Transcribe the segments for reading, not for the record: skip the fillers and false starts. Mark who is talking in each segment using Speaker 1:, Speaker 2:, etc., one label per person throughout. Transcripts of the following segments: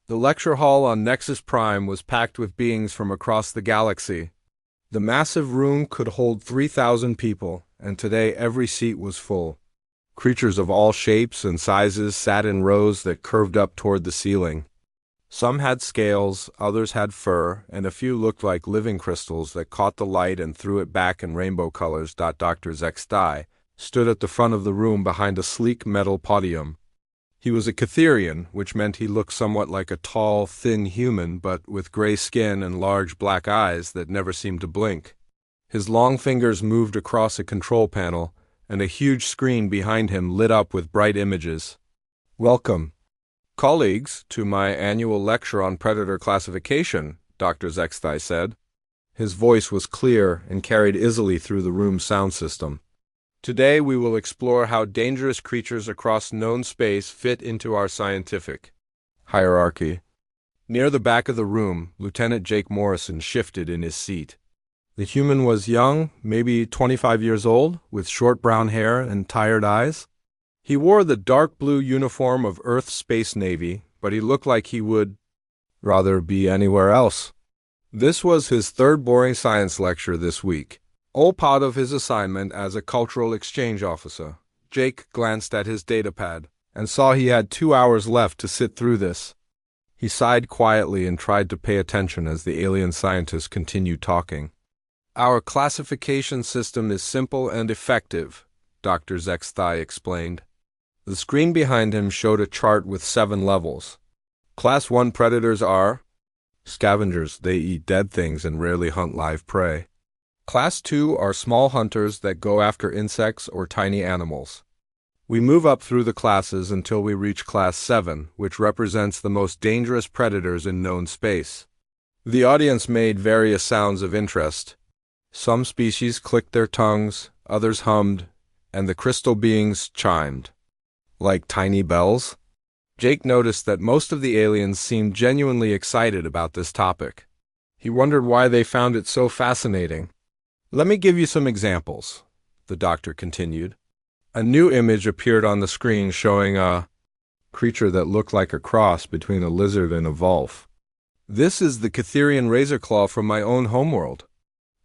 Speaker 1: The lecture hall on Nexus Prime was packed with beings from across the galaxy. The massive room could hold 3,000 people, and today every seat was full. Creatures of all shapes and sizes sat in rows that curved up toward the ceiling. Some had scales, others had fur, and a few looked like living crystals that caught the light and threw it back in rainbow colors. Dr. Zextai stood at the front of the room behind a sleek metal podium. He was a Catherian, which meant he looked somewhat like a tall, thin human, but with gray skin and large black eyes that never seemed to blink. His long fingers moved across a control panel, and a huge screen behind him lit up with bright images. "Welcome, colleagues, to my annual lecture on predator classification," Dr. Zextai said. His voice was clear and carried easily through the room's sound system. "Today we will explore how dangerous creatures across known space fit into our scientific hierarchy." Near the back of the room, Lieutenant Jake Morrison shifted in his seat. The human was young, maybe 25 years old, with short brown hair and tired eyes. He wore the dark blue uniform of Earth's Space Navy, but he looked like he would rather be anywhere else. This was his third boring science lecture this week, all part of his assignment as a cultural exchange officer. Jake glanced at his datapad and saw he had 2 hours left to sit through this. He sighed quietly and tried to pay attention as the alien scientist continued talking. "Our classification system is simple and effective," Dr. Zextai explained. The screen behind him showed a chart with 7 levels. Class 1 predators are scavengers. They eat dead things and rarely hunt live prey. Class 2 are small hunters that go after insects or tiny animals. We move up through the classes until we reach Class 7, which represents the most dangerous predators in known space. The audience made various sounds of interest. Some species clicked their tongues, others hummed, and the crystal beings chimed. Like tiny bells? Jake noticed that most of the aliens seemed genuinely excited about this topic. He wondered why they found it so fascinating. "Let me give you some examples," the doctor continued. A new image appeared on the screen showing a creature that looked like a cross between a lizard and a wolf. "This is the Catherian razorclaw from my own homeworld.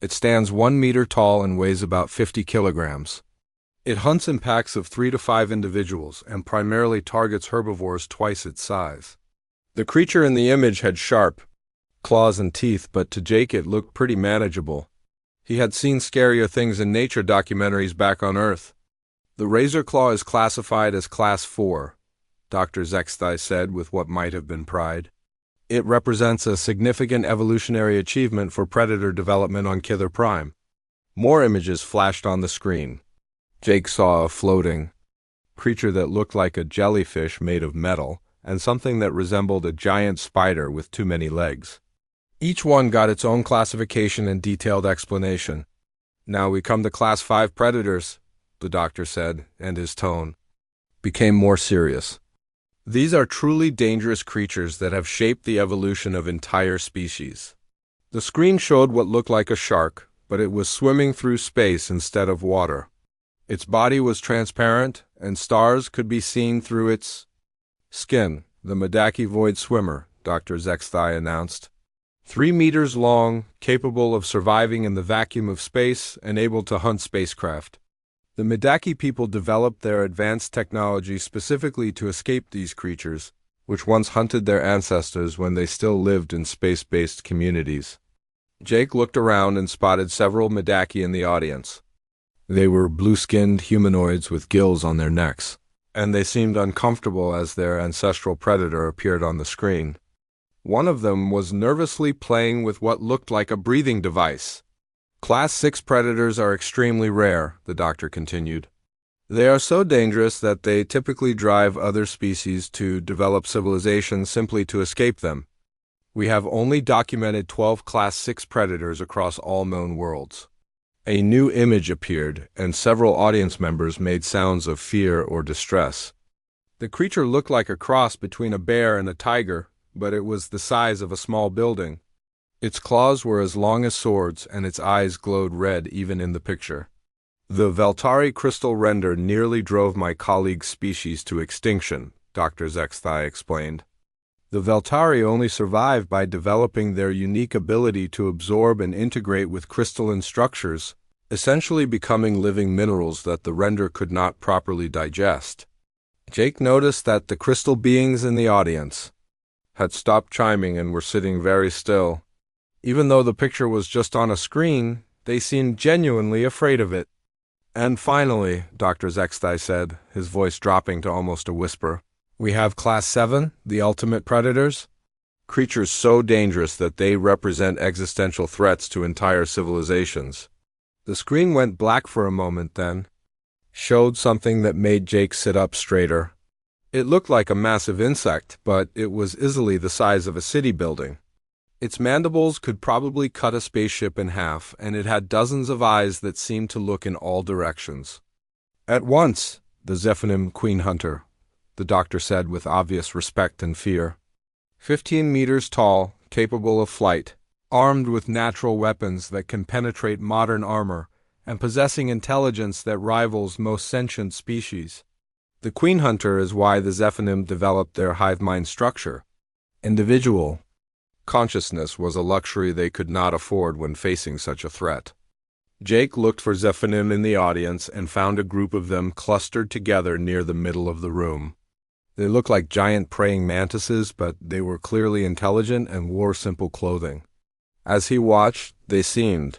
Speaker 1: It stands 1 meter tall and weighs about 50 kilograms. It hunts in packs of 3 to 5 individuals and primarily targets herbivores twice its size." The creature in the image had sharp claws and teeth, but to Jake it looked pretty manageable. He had seen scarier things in nature documentaries back on Earth. "The razorclaw is classified as Class 4, Dr. Zextai said with what might have been pride. "It represents a significant evolutionary achievement for predator development on Kither Prime." More images flashed on the screen. Jake saw a floating creature that looked like a jellyfish made of metal, and something that resembled a giant spider with too many legs. Each one got its own classification and detailed explanation. "Now we come to Class 5 predators," the doctor said, and his tone became more serious. "These are truly dangerous creatures that have shaped the evolution of entire species." The screen showed what looked like a shark, but it was swimming through space instead of water. Its body was transparent, and stars could be seen through its skin. "The Medaki Void Swimmer," Dr. Zextai announced. 3 meters long, capable of surviving in the vacuum of space, and able to hunt spacecraft. The Medaki people developed their advanced technology specifically to escape these creatures, which once hunted their ancestors when they still lived in space-based communities. Jake looked around and spotted several Medaki in the audience. They were blue-skinned humanoids with gills on their necks, and they seemed uncomfortable as their ancestral predator appeared on the screen. One of them was nervously playing with what looked like a breathing device. "Class 6 predators are extremely rare," the doctor continued. "They are so dangerous that they typically drive other species to develop civilizations simply to escape them. We have only documented 12 Class 6 predators across all known worlds." A new image appeared, and several audience members made sounds of fear or distress. The creature looked like a cross between a bear and a tiger, but it was the size of a small building. Its claws were as long as swords, and its eyes glowed red even in the picture. "The Veltari crystal render nearly drove my colleague's species to extinction," Dr. Zextai explained. The Veltari only survived by developing their unique ability to absorb and integrate with crystalline structures, essentially becoming living minerals that the render could not properly digest. Jake noticed that the crystal beings in the audience had stopped chiming and were sitting very still. Even though the picture was just on a screen, they seemed genuinely afraid of it. And finally, Dr. Zextai said, his voice dropping to almost a whisper, "We have Class 7, the ultimate predators. Creatures so dangerous that they represent existential threats to entire civilizations." The screen went black for a moment, then showed something that made Jake sit up straighter. It looked like a massive insect, but it was easily the size of a city building. Its mandibles could probably cut a spaceship in half, and it had dozens of eyes that seemed to look in all directions. "At once, the Zephanim Queen Hunter," the doctor said with obvious respect and fear. 15 meters tall, capable of flight, armed with natural weapons that can penetrate modern armor, and possessing intelligence that rivals most sentient species. The Queen Hunter is why the Zephanim developed their hive mind structure. Individual consciousness was a luxury they could not afford when facing such a threat. Jake looked for Zephanim in the audience and found a group of them clustered together near the middle of the room. They looked like giant praying mantises, but they were clearly intelligent and wore simple clothing. As he watched, they seemed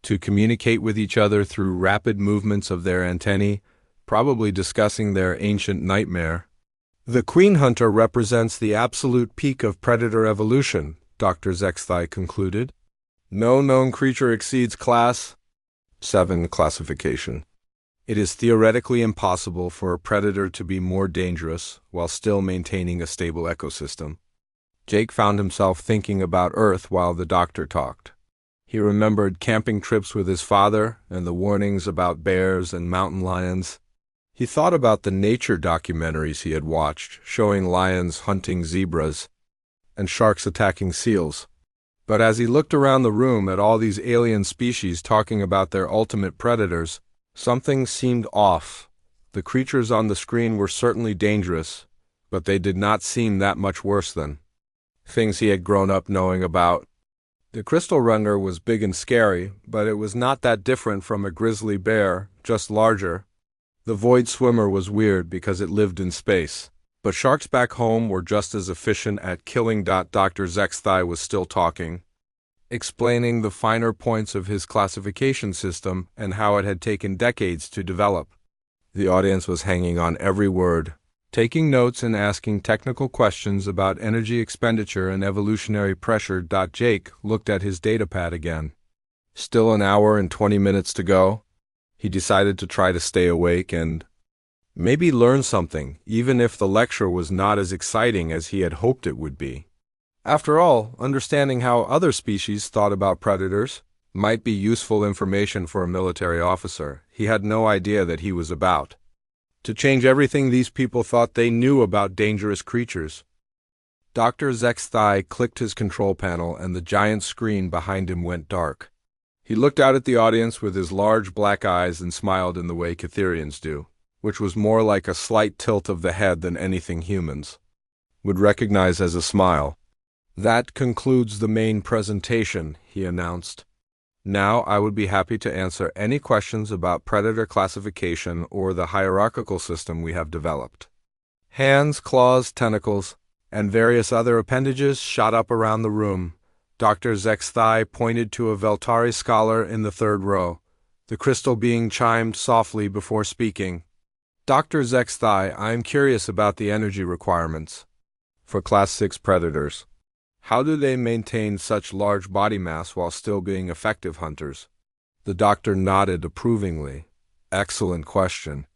Speaker 1: to communicate with each other through rapid movements of their antennae, probably discussing their ancient nightmare. "The Queen Hunter represents the absolute peak of predator evolution," Dr. Zextai concluded. "No known creature exceeds Class 7 classification. It is theoretically impossible for a predator to be more dangerous while still maintaining a stable ecosystem." Jake found himself thinking about Earth while the doctor talked. He remembered camping trips with his father and the warnings about bears and mountain lions. He thought about the nature documentaries he had watched, showing lions hunting zebras and sharks attacking seals. But as he looked around the room at all these alien species talking about their ultimate predators, something seemed off. The creatures on the screen were certainly dangerous, but they did not seem that much worse than things he had grown up knowing about. The crystal render was big and scary, but it was not that different from a grizzly bear, just larger. The void swimmer was weird because it lived in space, but sharks back home were just as efficient at killing. Dr. Zextai was still talking, explaining the finer points of his classification system and how it had taken decades to develop. The audience was hanging on every word, taking notes and asking technical questions about energy expenditure and evolutionary pressure. Jake looked at his datapad again. Still an hour and 20 minutes to go. He decided to try to stay awake and maybe learn something, even if the lecture was not as exciting as he had hoped it would be. After all, understanding how other species thought about predators might be useful information for a military officer he had no idea that he was about to change everything these people thought they knew about dangerous creatures. Dr. Zextai clicked his control panel and the giant screen behind him went dark. He looked out at the audience with his large black eyes and smiled in the way Catherians do, which was more like a slight tilt of the head than anything humans would recognize as a smile. "That concludes the main presentation," he announced. "Now I would be happy to answer any questions about predator classification or the hierarchical system we have developed." Hands, claws, tentacles, and various other appendages shot up around the room. Dr. Zextai pointed to a Veltari scholar in the third row. The crystal being chimed softly before speaking. "Dr. Zextai, I am curious about the energy requirements for Class 6 predators. How do they maintain such large body mass while still being effective hunters?" The doctor nodded approvingly. "Excellent question.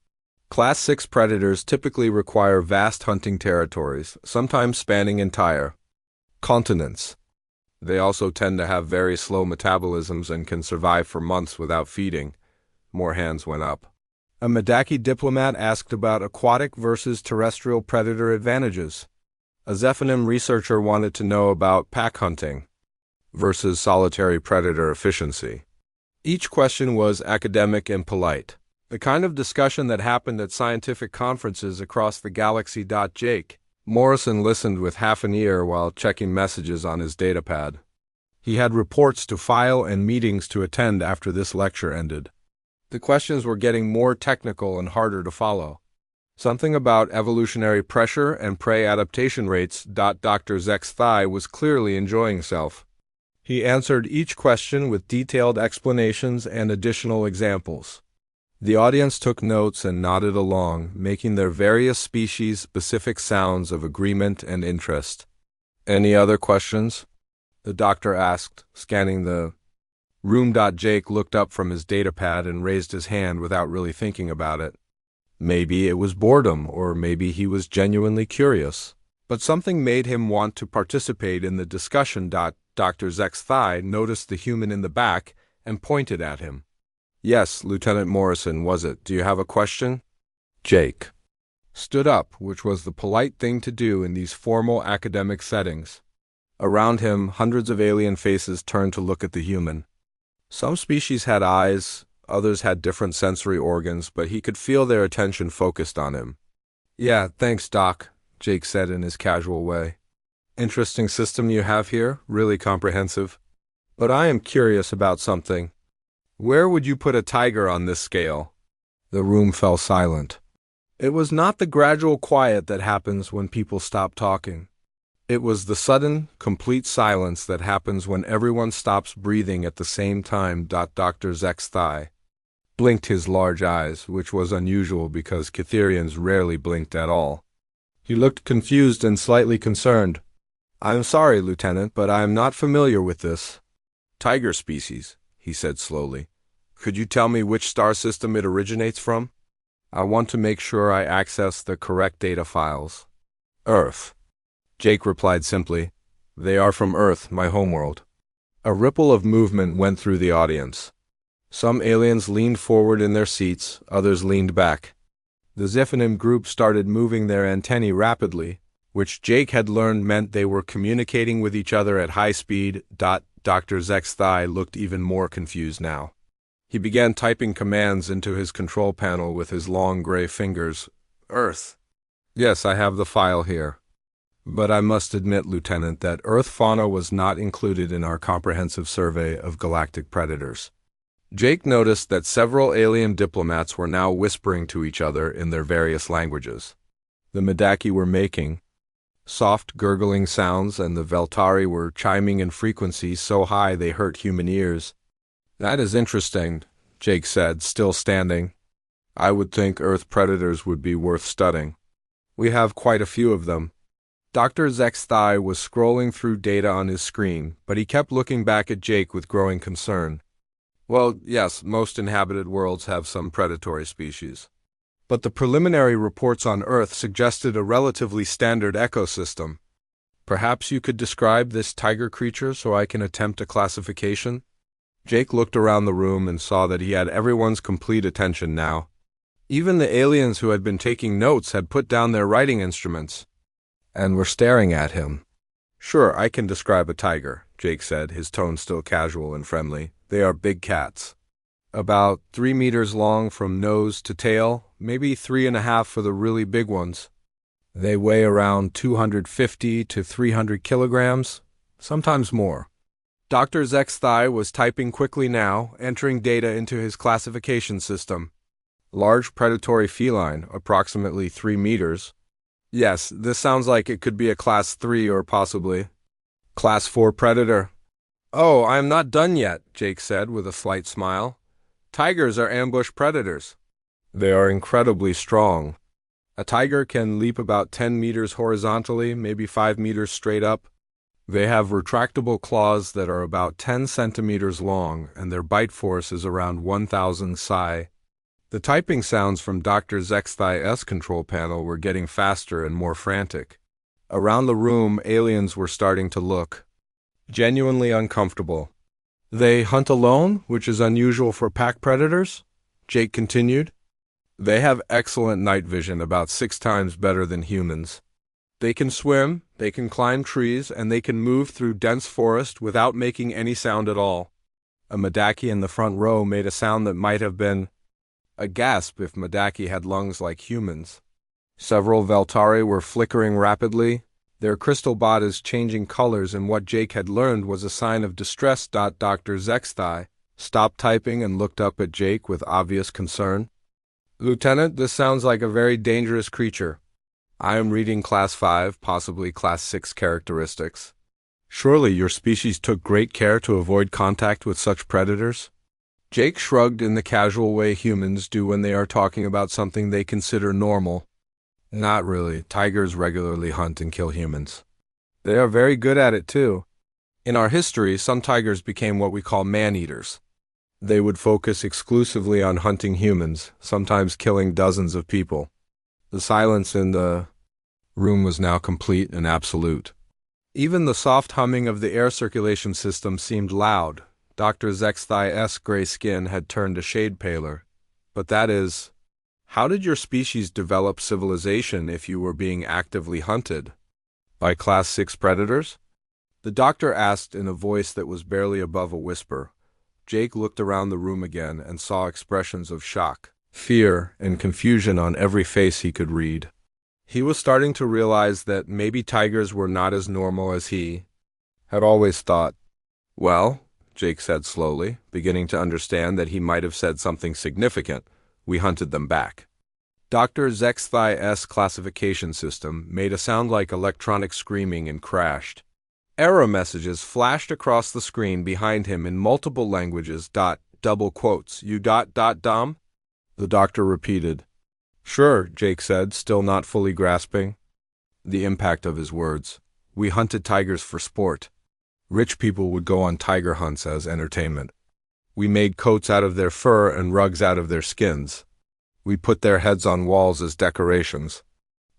Speaker 1: Class 6 predators typically require vast hunting territories, sometimes spanning entire continents. They also tend to have very slow metabolisms and can survive for months without feeding." More hands went up. A Medaki diplomat asked about aquatic versus terrestrial predator advantages. A Zephanim researcher wanted to know about pack hunting versus solitary predator efficiency. Each question was academic and polite, the kind of discussion that happened at scientific conferences across the galaxy. Jake Morrison listened with half an ear while checking messages on his datapad. He had reports to file and meetings to attend after this lecture ended. The questions were getting more technical and harder to follow. Something about evolutionary pressure and prey adaptation rates. Dr. Zexthai was clearly enjoying himself. He answered each question with detailed explanations and additional examples. The audience took notes and nodded along, making their various species-specific sounds of agreement and interest. "Any other questions?" the doctor asked, scanning the room. Jake looked up from his datapad and raised his hand without really thinking about it. Maybe it was boredom, or maybe he was genuinely curious. But something made him want to participate in the discussion. Dr. Zexthai noticed the human in the back and pointed at him. "Yes, Lieutenant Morrison, was it? Do you have a question?" Jake stood up, which was the polite thing to do in these formal academic settings. Around him, hundreds of alien faces turned to look at the human. Some species had eyes, others had different sensory organs, but he could feel their attention focused on him. "Yeah, thanks, Doc," Jake said in his casual way. "Interesting system you have here, really comprehensive. But I am curious about something. Where would you put a tiger on this scale?" The room fell silent. It was not the gradual quiet that happens when people stop talking. It was the sudden, complete silence that happens when everyone stops breathing at the same time. Dr. Zexthai blinked his large eyes, which was unusual because Cytherians rarely blinked at all. He looked confused and slightly concerned. "I'm sorry, Lieutenant, but I am not familiar with this tiger species," he said slowly. "Could you tell me which star system it originates from? I want to make sure I access the correct data files." "Earth," Jake replied simply. "They are from Earth, my homeworld." A ripple of movement went through the audience. Some aliens leaned forward in their seats, others leaned back. The Ziphanim group started moving their antennae rapidly, which Jake had learned meant they were communicating with each other at high speed. Dr. Zexthai looked even more confused now. He began typing commands into his control panel with his long gray fingers. "Earth. Yes, I have the file here. But I must admit, Lieutenant, that Earth fauna was not included in our comprehensive survey of galactic predators." Jake noticed that several alien diplomats were now whispering to each other in their various languages. The Medaki were making soft, gurgling sounds, and the Veltari were chiming in frequencies so high they hurt human ears. "That is interesting," Jake said, still standing. "I would think Earth predators would be worth studying. We have quite a few of them." Dr. Zexthai was scrolling through data on his screen, but he kept looking back at Jake with growing concern. "Well, yes, most inhabited worlds have some predatory species. But the preliminary reports on Earth suggested a relatively standard ecosystem. Perhaps you could describe this tiger creature so I can attempt a classification?" Jake looked around the room and saw that he had everyone's complete attention now. Even the aliens who had been taking notes had put down their writing instruments and were staring at him. "Sure, I can describe a tiger," Jake said, his tone still casual and friendly. "They are big cats. About 3 meters long from nose to tail, maybe 3.5 for the really big ones. They weigh around 250 to 300 kilograms, sometimes more." Dr. Zexthai was typing quickly now, entering data into his classification system. "Large predatory feline, approximately 3 meters. Yes, this sounds like it could be a Class 3 or possibly Class 4 predator." "Oh, I am not done yet," Jake said with a slight smile. "Tigers are ambush predators. They are incredibly strong. A tiger can leap about 10 meters horizontally, maybe 5 meters straight up. They have retractable claws that are about 10 centimeters long, and their bite force is around 1,000 psi." The typing sounds from Dr. Zexthai's control panel were getting faster and more frantic. Around the room, aliens were starting to look genuinely uncomfortable. "They hunt alone, which is unusual for pack predators," Jake continued. "They have excellent night vision, about 6 times better than humans. They can swim, they can climb trees, and they can move through dense forest without making any sound at all." A Medaki in the front row made a sound that might have been a gasp if Medaki had lungs like humans. Several Veltari were flickering rapidly, their crystal bodies changing colors, and what Jake had learned was a sign of distress. Dr. Zexthai stopped typing and looked up at Jake with obvious concern. Lieutenant, this sounds like a very dangerous creature. I am reading Class 5, possibly Class 6 characteristics. Surely your species took great care to avoid contact with such predators? Jake shrugged in the casual way humans do when they are talking about something they consider normal. Not really. Tigers regularly hunt and kill humans. They are very good at it too. In our history, some tigers became what we call man-eaters. They would focus exclusively on hunting humans, sometimes killing dozens of people. The silence in the room was now complete and absolute. Even the soft humming of the air circulation system seemed loud. Dr. Zexthai's gray skin had turned a shade paler. But that is, how did your species develop civilization if you were being actively hunted? By Class 6 predators? The doctor asked in a voice that was barely above a whisper. Jake looked around the room again and saw expressions of shock, fear, and confusion on every face he could read. He was starting to realize that maybe tigers were not as normal as he had always thought. Well, Jake said slowly, beginning to understand that he might have said something significant. We hunted them back. Dr. Zexthai's classification system made a sound like electronic screaming and crashed. Error messages flashed across the screen behind him in multiple languages. Double quotes. You dom? The doctor repeated. Sure, Jake said, still not fully grasping the impact of his words. We hunted tigers for sport. Rich people would go on tiger hunts as entertainment. We made coats out of their fur and rugs out of their skins. We put their heads on walls as decorations.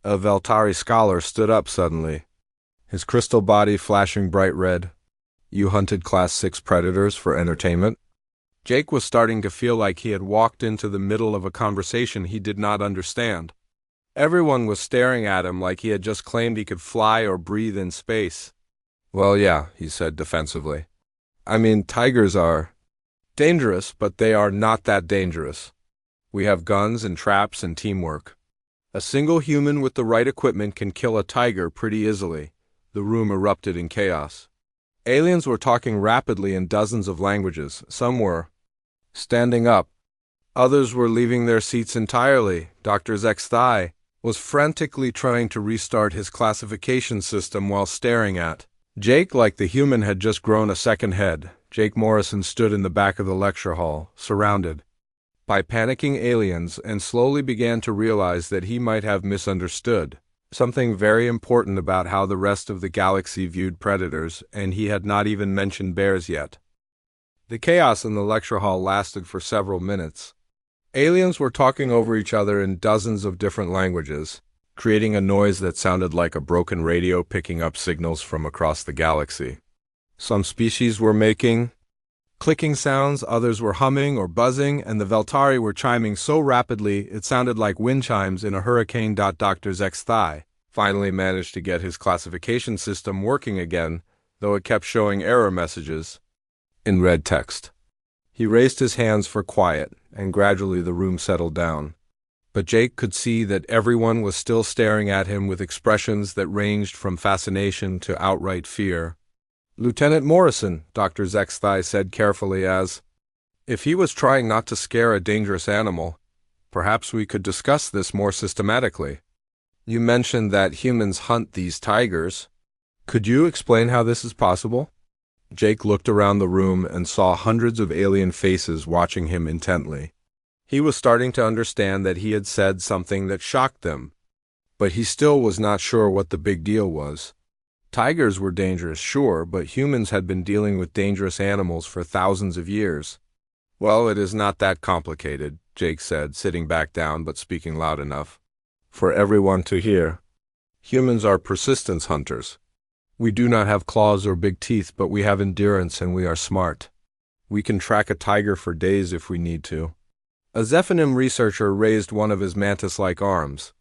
Speaker 1: A Veltari scholar stood up suddenly, his crystal body flashing bright red. You hunted Class 6 predators for entertainment? Jake was starting to feel like he had walked into the middle of a conversation he did not understand. Everyone was staring at him like he had just claimed he could fly or breathe in space. Well, yeah, he said defensively. I mean, tigers are dangerous, but they are not that dangerous. We have guns and traps and teamwork. A single human with the right equipment can kill a tiger pretty easily. The room erupted in chaos. Aliens were talking rapidly in dozens of languages. Some were standing up. Others were leaving their seats entirely. Dr. Zexthai was frantically trying to restart his classification system while staring at Jake like the human had just grown a second head. Jake Morrison stood in the back of the lecture hall, surrounded by panicking aliens, and slowly began to realize that he might have misunderstood something very important about how the rest of the galaxy viewed predators, and he had not even mentioned bears yet. The chaos in the lecture hall lasted for several minutes. Aliens were talking over each other in dozens of different languages, creating a noise that sounded like a broken radio picking up signals from across the galaxy. Some species were making clicking sounds, others were humming or buzzing, and the Veltari were chiming so rapidly it sounded like wind chimes in a hurricane. Dr. Zexthai finally managed to get his classification system working again, though it kept showing error messages in red text. He raised his hands for quiet, and gradually the room settled down. But Jake could see that everyone was still staring at him with expressions that ranged from fascination to outright fear. Lieutenant Morrison, Dr. Zexthai said carefully as, if he was trying not to scare a dangerous animal, perhaps we could discuss this more systematically. You mentioned that humans hunt these tigers. Could you explain how this is possible? Jake looked around the room and saw hundreds of alien faces watching him intently. He was starting to understand that he had said something that shocked them, but he still was not sure what the big deal was. Tigers were dangerous, sure, but humans had been dealing with dangerous animals for thousands of years. Well, it is not that complicated, Jake said, sitting back down but speaking loud enough for everyone to hear. Humans are persistence hunters. We do not have claws or big teeth, but we have endurance and we are smart. We can track a tiger for days if we need to. A Zephanim researcher raised one of his mantis-like arms.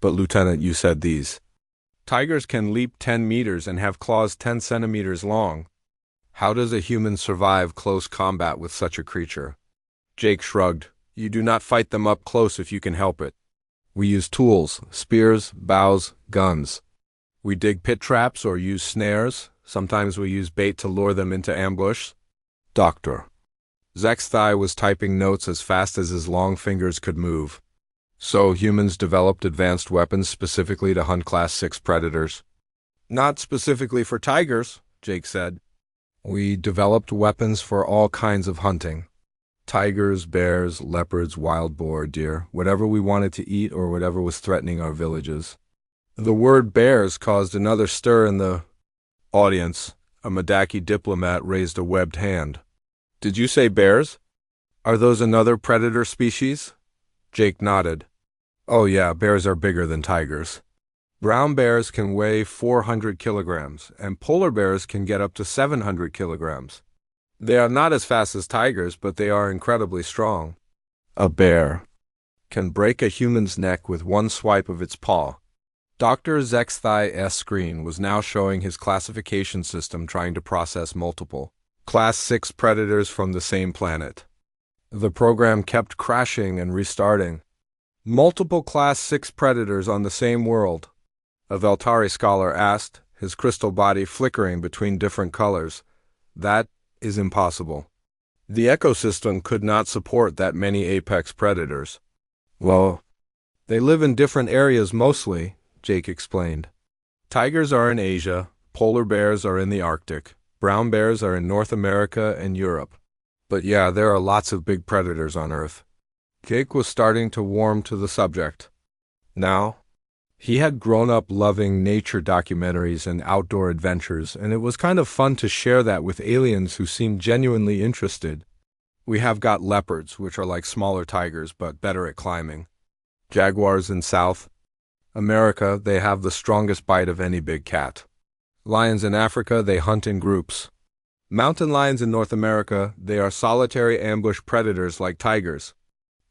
Speaker 1: But Lieutenant, you said these tigers can leap 10 meters and have claws 10 centimeters long. How does a human survive close combat with such a creature? Jake shrugged. You do not fight them up close if you can help it. We use tools, spears, bows, guns. We dig pit traps or use snares. Sometimes we use bait to lure them into ambush. Doctor. Zexthai was typing notes as fast as his long fingers could move. So humans developed advanced weapons specifically to hunt Class 6 predators. Not specifically for tigers, Jake said. We developed weapons for all kinds of hunting. Tigers, bears, leopards, wild boar, deer, whatever we wanted to eat or whatever was threatening our villages. The word bears caused another stir in the audience. A Madaki diplomat raised a webbed hand. Did you say bears? Are those another predator species? Jake nodded. Oh yeah, bears are bigger than tigers. Brown bears can weigh 400 kilograms, and polar bears can get up to 700 kilograms. They are not as fast as tigers, but they are incredibly strong. A bear can break a human's neck with one swipe of its paw. Dr. Zexthai's screen was now showing his classification system trying to process multiple Class 6 predators from the same planet. The program kept crashing and restarting. Multiple Class 6 predators on the same world. A Veltari scholar asked, his crystal body flickering between different colors. That is impossible. The ecosystem could not support that many apex predators. Well, they live in different areas mostly, Jake explained. Tigers are in Asia, polar bears are in the Arctic, brown bears are in North America and Europe. But yeah, there are lots of big predators on Earth. Jake was starting to warm to the subject. Now, he had grown up loving nature documentaries and outdoor adventures, and it was kind of fun to share that with aliens who seemed genuinely interested. We have got leopards, which are like smaller tigers but better at climbing. Jaguars in South America, they have the strongest bite of any big cat. Lions in Africa, they hunt in groups. Mountain lions in North America, they are solitary ambush predators like tigers.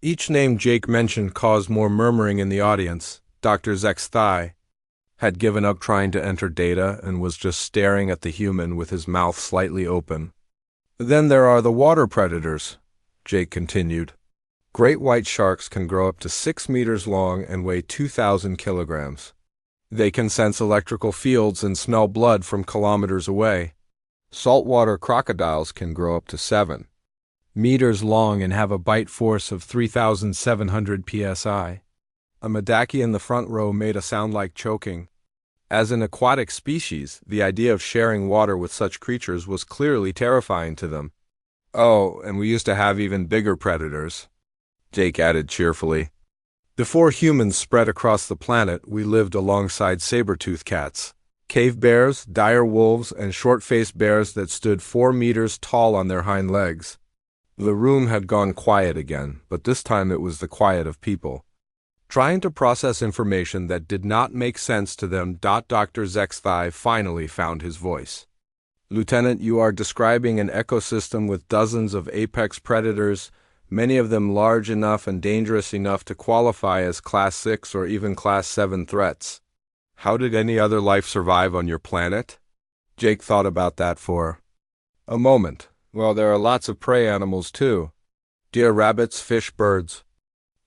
Speaker 1: Each name Jake mentioned caused more murmuring in the audience. Dr. Zexthai had given up trying to enter data and was just staring at the human with his mouth slightly open. Then there are the water predators, Jake continued. Great white sharks can grow up to 6 meters long and weigh 2,000 kilograms. They can sense electrical fields and smell blood from kilometers away. Saltwater crocodiles can grow up to 7 meters long and have a bite force of 3,700 psi. A Madaki in the front row made a sound like choking. As an aquatic species, the idea of sharing water with such creatures was clearly terrifying to them. Oh, and we used to have even bigger predators, Jake added cheerfully. Before humans spread across the planet, we lived alongside saber-toothed cats, cave bears, dire wolves, and short-faced bears that stood 4 meters tall on their hind legs. The room had gone quiet again, but this time it was the quiet of people trying to process information that did not make sense to them. Dr. Zexthai finally found his voice. Lieutenant, you are describing an ecosystem with dozens of apex predators, many of them large enough and dangerous enough to qualify as Class 6 or even Class 7 threats. How did any other life survive on your planet? Jake thought about that for a moment. Well, there are lots of prey animals too. Deer, rabbits, fish, birds.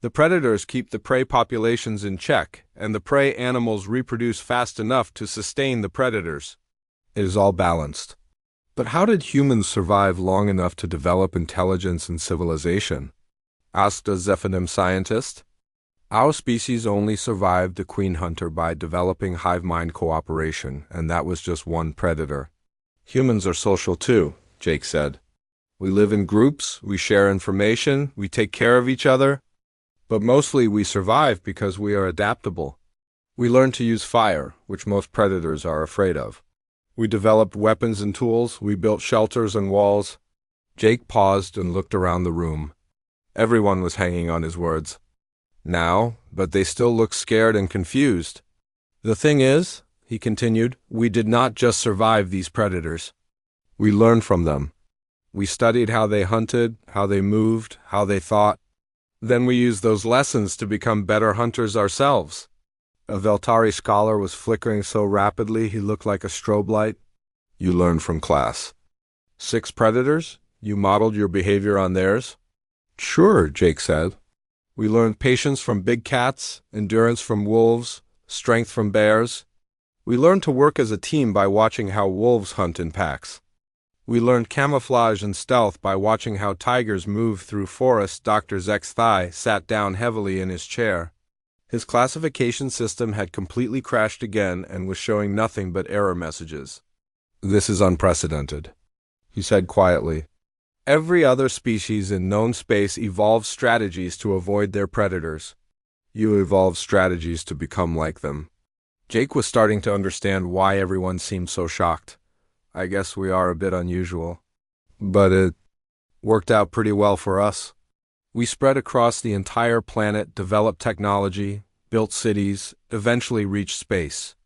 Speaker 1: The predators keep the prey populations in check, and the prey animals reproduce fast enough to sustain the predators. It is all balanced. But how did humans survive long enough to develop intelligence and civilization? Asked a Zephanim scientist. Our species only survived the queen hunter by developing hive mind cooperation, and that was just one predator. Humans are social too, Jake said. We live in groups, we share information, we take care of each other. But mostly we survive because we are adaptable. We learn to use fire, which most predators are afraid of. We developed weapons and tools, we built shelters and walls. Jake paused and looked around the room. Everyone was hanging on his words. Now, but they still looked scared and confused. The thing is, he continued, we did not just survive these predators. We learned from them. We studied how they hunted, how they moved, how they thought. Then we used those lessons to become better hunters ourselves. A Veltari scholar was flickering so rapidly he looked like a strobe light. You learned from Class 6 predators? You modeled your behavior on theirs? Sure, Jake said. We learned patience from big cats, endurance from wolves, strength from bears. We learned to work as a team by watching how wolves hunt in packs. We learned camouflage and stealth by watching how tigers move through forests. Dr. Zexthai sat down heavily in his chair. His classification system had completely crashed again and was showing nothing but error messages. "This is unprecedented," he said quietly. "Every other species in known space evolved strategies to avoid their predators. You evolved strategies to become like them." Jake was starting to understand why everyone seemed so shocked. "I guess we are a bit unusual. But it worked out pretty well for us. We spread across the entire planet, developed technology, built cities, eventually reached space."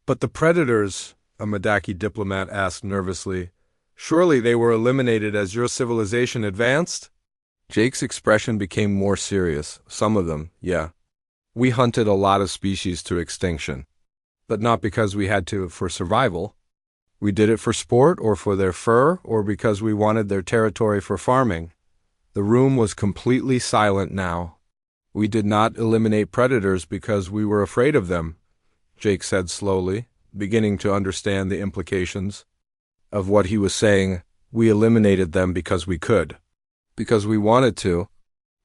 Speaker 1: "But the predators," a Madaki diplomat asked nervously, "surely they were eliminated as your civilization advanced?" Jake's expression became more serious. "Some of them, yeah. We hunted a lot of species to extinction. But not because we had to for survival. We did it for sport or for their fur or because we wanted their territory for farming." The room was completely silent now. "We did not eliminate predators because we were afraid of them," Jake said slowly, beginning to understand the implications of what he was saying. "We eliminated them because we could. Because we wanted to.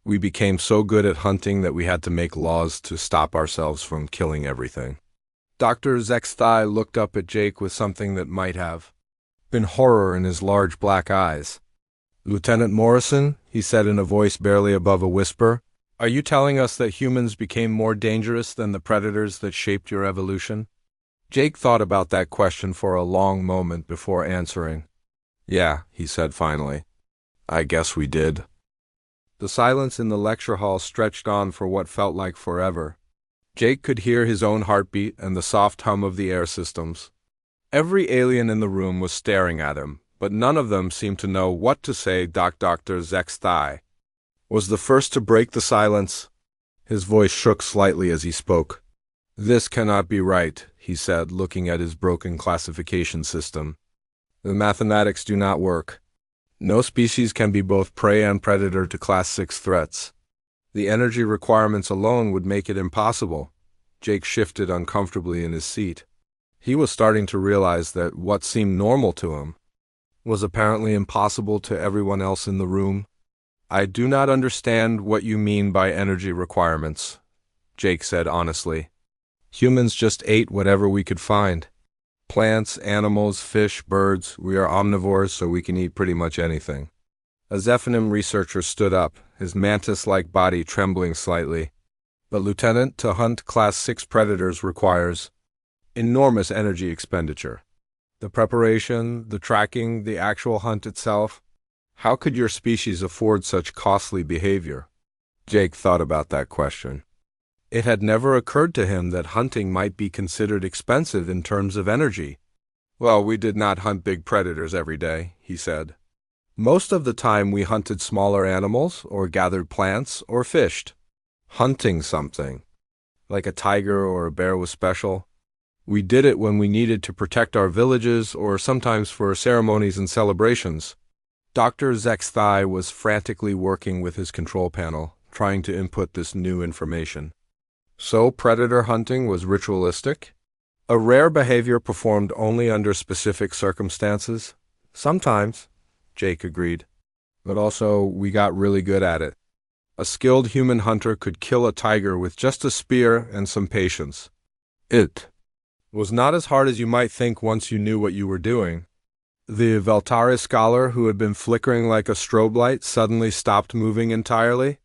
Speaker 1: We became so good at hunting that we had to make laws to stop ourselves from killing everything." Dr. Zexthai looked up at Jake with something that might have been horror in his large black eyes. "Lieutenant Morrison," he said in a voice barely above a whisper, "are you telling us that humans became more dangerous than the predators that shaped your evolution?" Jake thought about that question for a long moment before answering. "Yeah," he said finally. "I guess we did." The silence in the lecture hall stretched on for what felt like forever. Jake could hear his own heartbeat and the soft hum of the air systems. Every alien in the room was staring at him, but none of them seemed to know what to say. Dr. Zexthai was the first to break the silence. His voice shook slightly as he spoke. "This cannot be right," he said, looking at his broken classification system. "The mathematics do not work. No species can be both prey and predator to Class 6 threats. The energy requirements alone would make it impossible." Jake shifted uncomfortably in his seat. He was starting to realize that what seemed normal to him was apparently impossible to everyone else in the room. "I do not understand what you mean by energy requirements," Jake said honestly. "Humans just ate whatever we could find. Plants, animals, fish, birds. We are omnivores, so we can eat pretty much anything." A Zephanim researcher stood up, his mantis-like body trembling slightly. "But Lieutenant, to hunt Class 6 predators requires enormous energy expenditure. The preparation, the tracking, the actual hunt itself. How could your species afford such costly behavior?" Jake thought about that question. It had never occurred to him that hunting might be considered expensive in terms of energy. "Well, we did not hunt big predators every day," he said. "Most of the time we hunted smaller animals, or gathered plants, or fished. Hunting something, like a tiger or a bear, was special. We did it when we needed to protect our villages, or sometimes for ceremonies and celebrations." Dr. Zexthai was frantically working with his control panel, trying to input this new information. So predator hunting was ritualistic? A rare behavior performed only under specific circumstances? Sometimes, Jake agreed. But also, we got really good at it. A skilled human hunter could kill a tiger with just a spear and some patience. It was not as hard as you might think once you knew what you were doing. The Veltari scholar who had been flickering like a strobe light suddenly stopped moving entirely.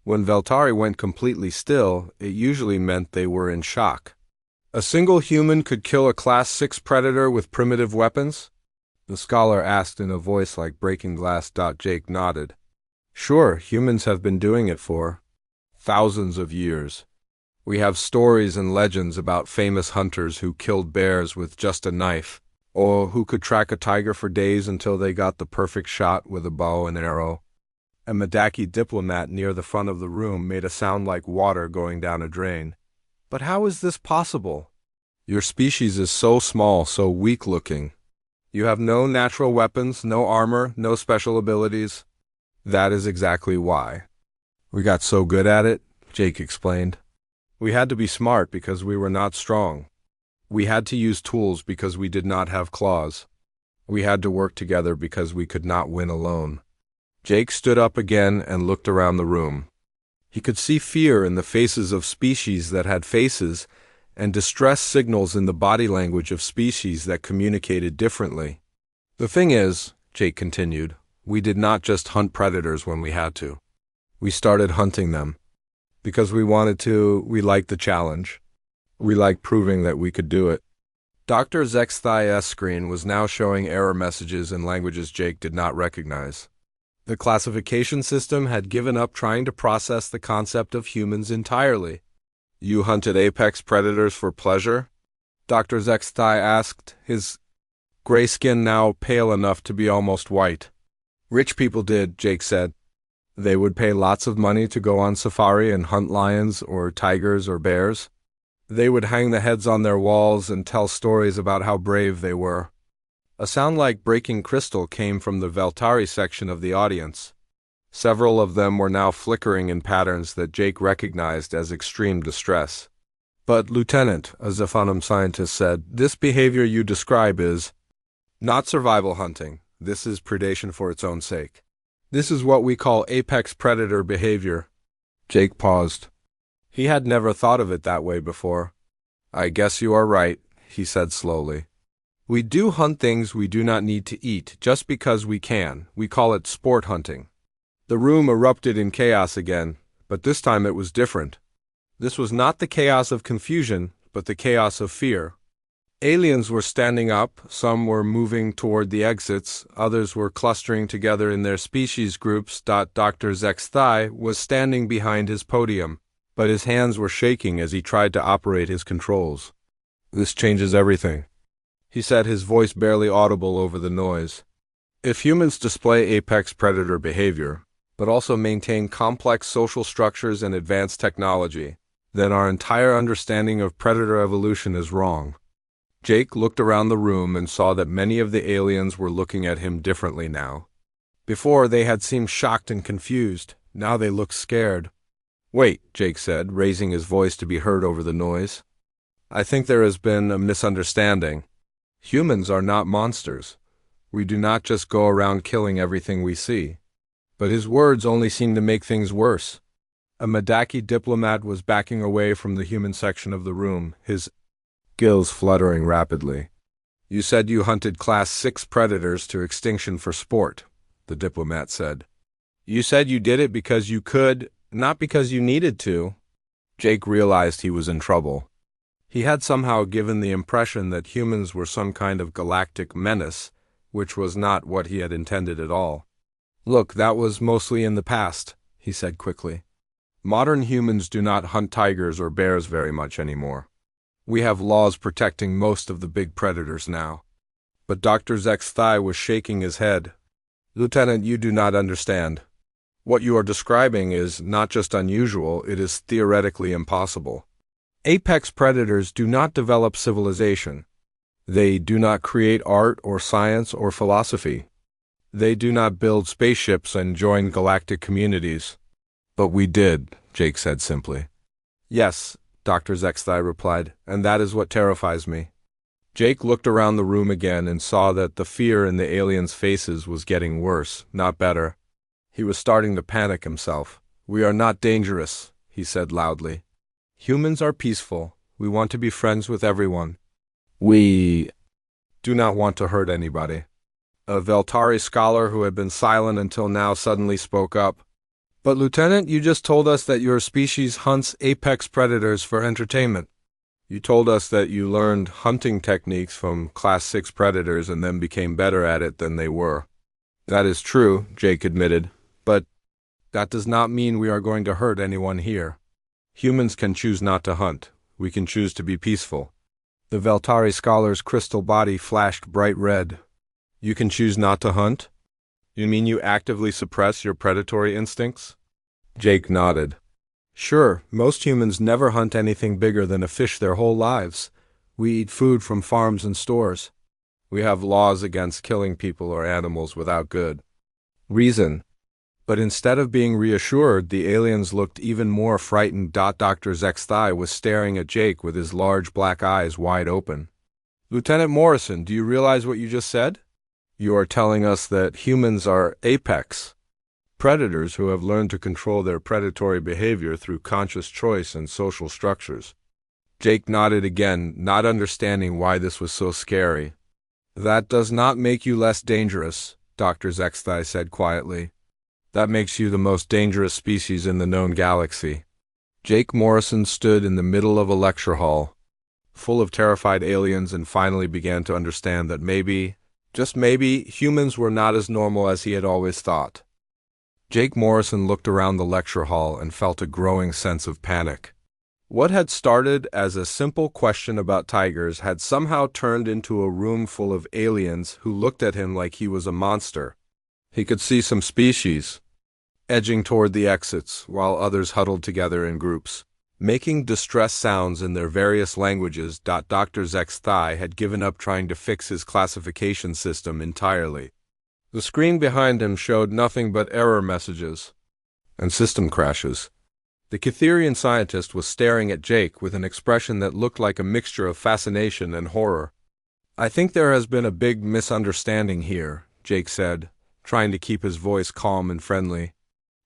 Speaker 1: When Veltari went completely still, it usually meant they were in shock. "A single human could kill a Class 6 predator with primitive weapons?" the scholar asked in a voice like breaking glass. Jake nodded. "Sure, humans have been doing it for thousands of years. We have stories and legends about famous hunters who killed bears with just a knife, or who could track a tiger for days until they got the perfect shot with a bow and arrow." A Madaki diplomat near the front of the room made a sound like water going down a drain. "But how is this possible? Your species is so small, so weak-looking. You have no natural weapons, no armor, no special abilities." "That is exactly why. We got so good at it, Jake explained. We had to be smart because we were not strong. We had to use tools because we did not have claws. We had to work together because we could not win alone. Jake stood up again and looked around the room. He could see fear in the faces of species that had faces, and distress signals in the body language of species that communicated differently. The thing is, Jake continued, we did not just hunt predators when we had to. We started hunting them. Because we wanted to, we liked the challenge. We liked proving that we could do it. Dr. Zexthai's screen was now showing error messages in languages Jake did not recognize. The classification system had given up trying to process the concept of humans entirely. You hunted apex predators for pleasure? Dr. Zexthai asked, his gray skin now pale enough to be almost white. Rich people did, Jake said. They would pay lots of money to go on safari and hunt lions or tigers or bears. They would hang the heads on their walls and tell stories about how brave they were. A sound like breaking crystal came from the Veltari section of the audience. Several of them were now flickering in patterns that Jake recognized as extreme distress. But, Lieutenant, a Zephanum scientist said, this behavior you describe is not survival hunting. This is predation for its own sake. This is what we call apex predator behavior. Jake paused. He had never thought of it that way before. I guess you are right, he said slowly. We do hunt things we do not need to eat just because we can. We call it sport hunting. The room erupted in chaos again, but this time it was different. This was not the chaos of confusion, but the chaos of fear. Aliens were standing up, some were moving toward the exits, others were clustering together in their species groups. Dr. Zexthai was standing behind his podium, but his hands were shaking as he tried to operate his controls. This changes everything, he said, his voice barely audible over the noise. If humans display apex predator behavior, but also maintain complex social structures and advanced technology, then our entire understanding of predator evolution is wrong. Jake looked around the room and saw that many of the aliens were looking at him differently now. Before, they had seemed shocked and confused. Now they looked scared. Wait, Jake said, raising his voice to be heard over the noise. I think there has been a misunderstanding. Humans are not monsters. We do not just go around killing everything we see. But his words only seemed to make things worse. A Madaki diplomat was backing away from the human section of the room, his gills fluttering rapidly. You said you hunted Class 6 predators to extinction for sport, the diplomat said. You said you did it because you could, not because you needed to. Jake realized he was in trouble. He had somehow given the impression that humans were some kind of galactic menace, which was not what he had intended at all. Look, that was mostly in the past, he said quickly. Modern humans do not hunt tigers or bears very much anymore. We have laws protecting most of the big predators now. But Dr. Zexthai was shaking his head. Lieutenant, you do not understand. What you are describing is not just unusual, it is theoretically impossible. Apex predators do not develop civilization. They do not create art or science or philosophy. They do not build spaceships and join galactic communities. But we did, Jake said simply. Yes, Dr. Zexthai replied, and that is what terrifies me. Jake looked around the room again and saw that the fear in the aliens' faces was getting worse, not better. He was starting to panic himself. We are not dangerous, he said loudly. Humans are peaceful. We want to be friends with everyone. We do not want to hurt anybody. A Veltari scholar who had been silent until now suddenly spoke up. But Lieutenant, you just told us that your species hunts apex predators for entertainment. You told us that you learned hunting techniques from Class 6 predators and then became better at it than they were. That is true, Jake admitted, but that does not mean we are going to hurt anyone here. Humans can choose not to hunt. We can choose to be peaceful. The Veltari scholar's crystal body flashed bright red. You can choose not to hunt? You mean you actively suppress your predatory instincts? Jake nodded. Sure, most humans never hunt anything bigger than a fish their whole lives. We eat food from farms and stores. We have laws against killing people or animals without good reason. But instead of being reassured, the aliens looked even more frightened. Dr. Zexthai was staring at Jake with his large black eyes wide open. Lieutenant Morrison, do you realize what you just said? You are telling us that humans are apex predators who have learned to control their predatory behavior through conscious choice and social structures. Jake nodded again, not understanding why this was so scary. That does not make you less dangerous, Dr. Zexthai said quietly. That makes you the most dangerous species in the known galaxy. Jake Morrison stood in the middle of a lecture hall, full of terrified aliens, and finally began to understand that maybe, just maybe, humans were not as normal as he had always thought. Jake Morrison looked around the lecture hall and felt a growing sense of panic. What had started as a simple question about tigers had somehow turned into a room full of aliens who looked at him like he was a monster. He could see some species edging toward the exits, while others huddled together in groups, making distress sounds in their various languages. Dr. Zexthai had given up trying to fix his classification system entirely. The screen behind him showed nothing but error messages and system crashes. The Catherian scientist was staring at Jake with an expression that looked like a mixture of fascination and horror. I think there has been a big misunderstanding here, Jake said, trying to keep his voice calm and friendly.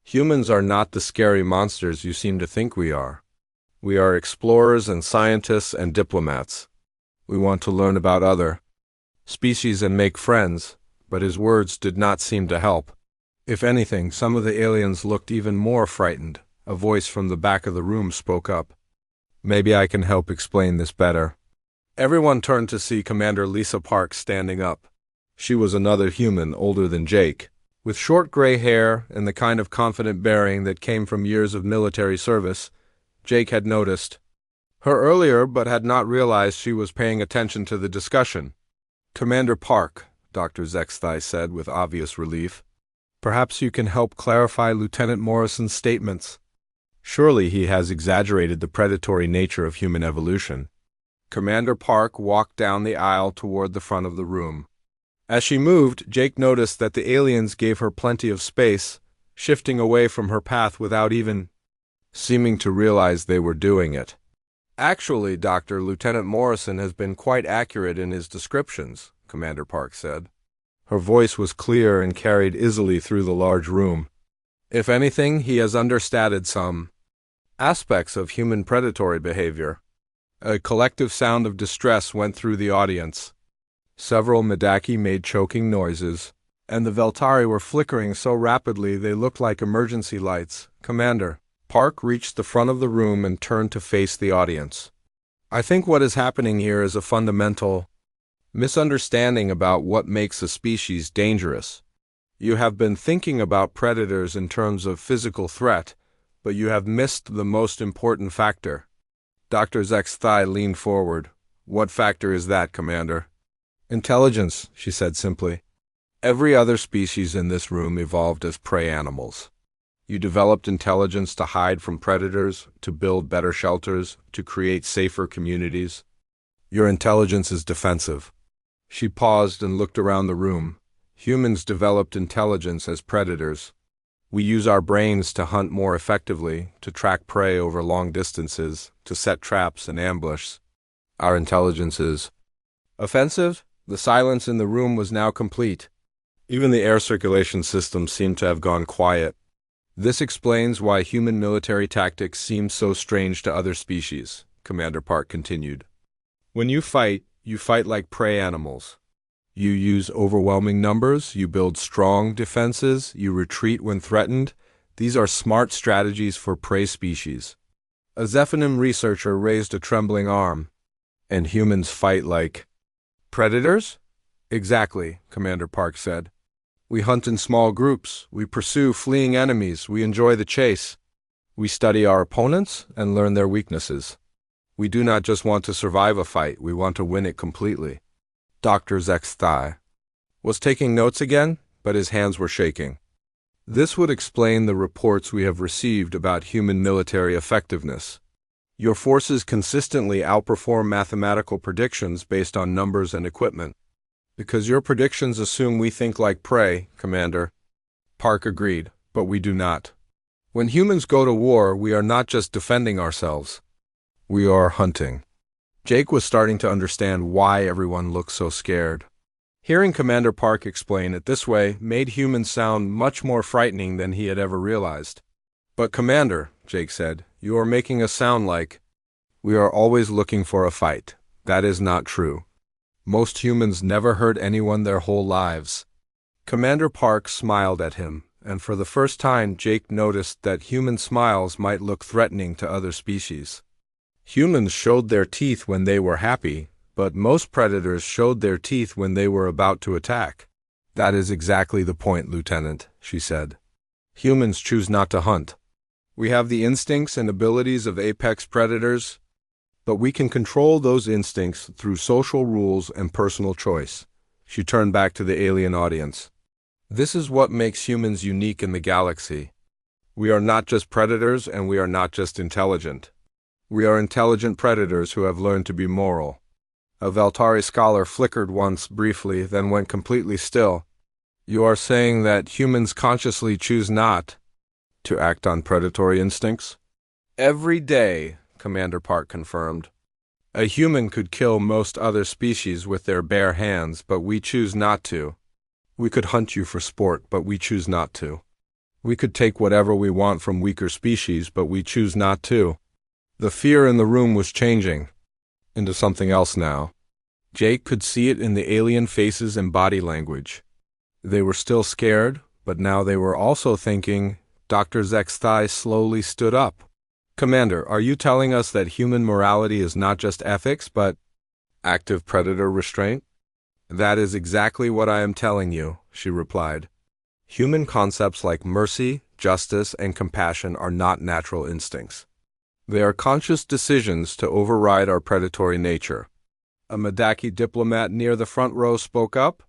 Speaker 1: Humans are not the scary monsters you seem to think we are. We are explorers and scientists and diplomats. We want to learn about other species and make friends, but his words did not seem to help. If anything, some of the aliens looked even more frightened. A voice from the back of the room spoke up. Maybe I can help explain this better. Everyone turned to see Commander Lisa Park standing up. She was another human older than Jake, with short gray hair and the kind of confident bearing that came from years of military service. Jake had noticed her earlier but had not realized she was paying attention to the discussion. Commander Park, Dr. Zexthai said with obvious relief. Perhaps you can help clarify Lieutenant Morrison's statements. Surely he has exaggerated the predatory nature of human evolution. Commander Park walked down the aisle toward the front of the room. As she moved, Jake noticed that the aliens gave her plenty of space, shifting away from her path without even seeming to realize they were doing it. Actually, Dr. Lieutenant Morrison has been quite accurate in his descriptions, Commander Park said. Her voice was clear and carried easily through the large room. If anything, he has understated some aspects of human predatory behavior. A collective sound of distress went through the audience. Several Medaki made choking noises, and the Veltari were flickering so rapidly they looked like emergency lights. Commander Park reached the front of the room and turned to face the audience. I think what is happening here is a fundamental misunderstanding about what makes a species dangerous. You have been thinking about predators in terms of physical threat, but you have missed the most important factor. Dr. Zexthai leaned forward. What factor is that, Commander? Intelligence, she said simply. Every other species in this room evolved as prey animals. You developed intelligence to hide from predators, to build better shelters, to create safer communities. Your intelligence is defensive. She paused and looked around the room. Humans developed intelligence as predators. We use our brains to hunt more effectively, to track prey over long distances, to set traps and ambush. Our intelligence is offensive. The silence in the room was now complete. Even the air circulation system seemed to have gone quiet. This explains why human military tactics seem so strange to other species, Commander Park continued. When you fight like prey animals. You use overwhelming numbers, you build strong defenses, you retreat when threatened. These are smart strategies for prey species. A Zephanim researcher raised a trembling arm. And humans fight like predators? Exactly, Commander Park said. We hunt in small groups, we pursue fleeing enemies, we enjoy the chase. We study our opponents and learn their weaknesses. We do not just want to survive a fight, we want to win it completely. Dr. Zexthai was taking notes again, but his hands were shaking. This would explain the reports we have received about human military effectiveness. Your forces consistently outperform mathematical predictions based on numbers and equipment. Because your predictions assume we think like prey, Commander. Park agreed. but we do not. When humans go to war, we are not just defending ourselves. We are hunting. Jake was starting to understand why everyone looked so scared. Hearing Commander Park explain it this way made humans sound much more frightening than he had ever realized. But Commander, Jake said, you are making us sound like we are always looking for a fight. That is not true. Most humans never hurt anyone their whole lives. Commander Park smiled at him, and for the first time Jake noticed that human smiles might look threatening to other species. Humans showed their teeth when they were happy, but most predators showed their teeth when they were about to attack. That is exactly the point, Lieutenant, she said. Humans choose not to hunt. We have the instincts and abilities of apex predators, but we can control those instincts through social rules and personal choice. She turned back to the alien audience. This is what makes humans unique in the galaxy. We are not just predators, and we are not just intelligent. We are intelligent predators who have learned to be moral. A Veltari scholar flickered once briefly, then went completely still. You are saying that humans consciously choose not to act on predatory instincts? Every day, Commander Park confirmed. A human could kill most other species with their bare hands, but we choose not to. We could hunt you for sport, but we choose not to. We could take whatever we want from weaker species, but we choose not to. The fear in the room was changing into something else now. Jake could see it in the alien faces and body language. They were still scared, but now they were also thinking. Dr. Zek's thigh slowly stood up. Commander, are you telling us that human morality is not just ethics, but active predator restraint? That is exactly what I am telling you, she replied. Human concepts like mercy, justice, and compassion are not natural instincts. They are conscious decisions to override our predatory nature. A Madaki diplomat near the front row spoke up.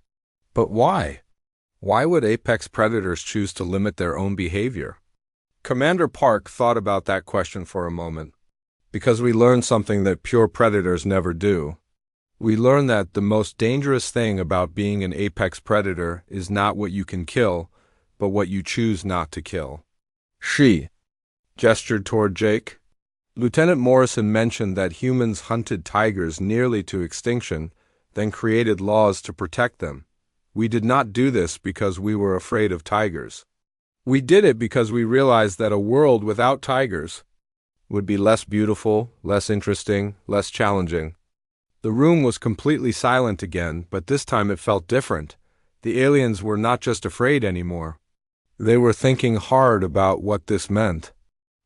Speaker 1: But why? Why would apex predators choose to limit their own behavior? Commander Park thought about that question for a moment. Because we learned something that pure predators never do. We learn that the most dangerous thing about being an apex predator is not what you can kill, but what you choose not to kill. She gestured toward Jake. Lieutenant Morrison mentioned that humans hunted tigers nearly to extinction, then created laws to protect them. We did not do this because we were afraid of tigers. We did it because we realized that a world without tigers would be less beautiful, less interesting, less challenging. The room was completely silent again, but this time it felt different. The aliens were not just afraid anymore. They were thinking hard about what this meant.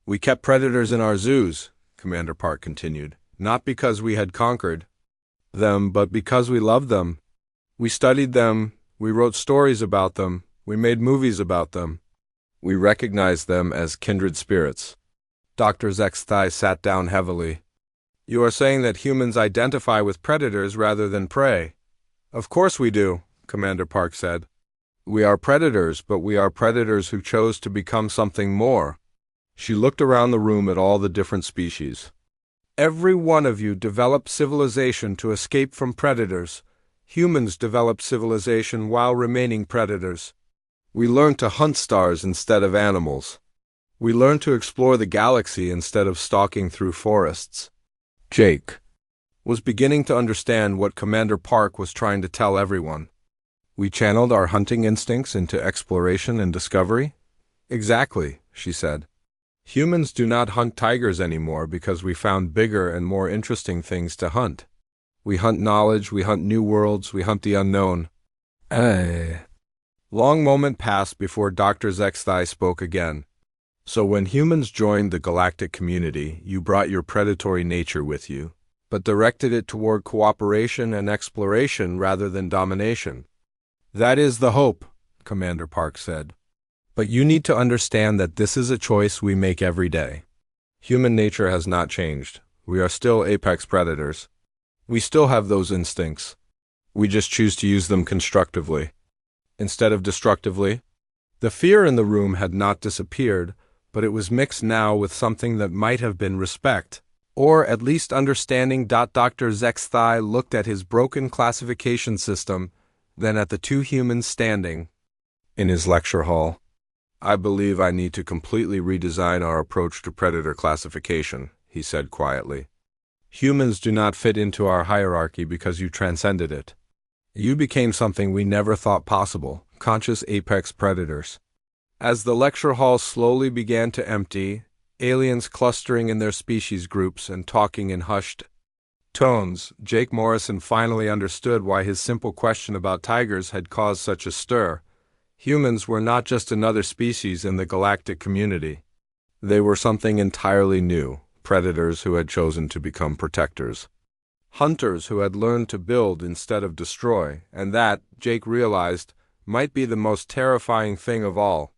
Speaker 1: We kept predators in our zoos, Commander Park continued, not because we had conquered them, but because we loved them. We studied them, we wrote stories about them, we made movies about them. We recognized them as kindred spirits. Dr. Zek's thigh sat down heavily. You are saying that humans identify with predators rather than prey. Of course we do, Commander Park said. We are predators, but we are predators who chose to become something more. She looked around the room at all the different species. Every one of you developed civilization to escape from predators. Humans developed civilization while remaining predators. We learned to hunt stars instead of animals. We learned to explore the galaxy instead of stalking through forests. Jake was beginning to understand what Commander Park was trying to tell everyone. We channeled our hunting instincts into exploration and discovery? Exactly, she said. Humans do not hunt tigers anymore because we found bigger and more interesting things to hunt. We hunt knowledge, we hunt new worlds, we hunt the unknown. Long moment passed before Dr. Zek's thigh spoke again. So when humans joined the galactic community, you brought your predatory nature with you, but directed it toward cooperation and exploration rather than domination. That is the hope, Commander Park said. But you need to understand that this is a choice we make every day. Human nature has not changed. We are still apex predators. We still have those instincts. We just choose to use them constructively instead of destructively. The fear in the room had not disappeared, but it was mixed now with something that might have been respect, or at least understanding. Dr. Zek's thigh looked at his broken classification system, then at the two humans standing in his lecture hall. I believe I need to completely redesign our approach to predator classification, he said quietly. Humans do not fit into our hierarchy because you transcended it. You became something we never thought possible, conscious apex predators. As the lecture hall slowly began to empty, aliens clustering in their species groups and talking in hushed tones, Jake Morrison finally understood why his simple question about tigers had caused such a stir. Humans were not just another species in the galactic community. They were something entirely new, predators who had chosen to become protectors. Hunters who had learned to build instead of destroy, and that, Jake realized, might be the most terrifying thing of all.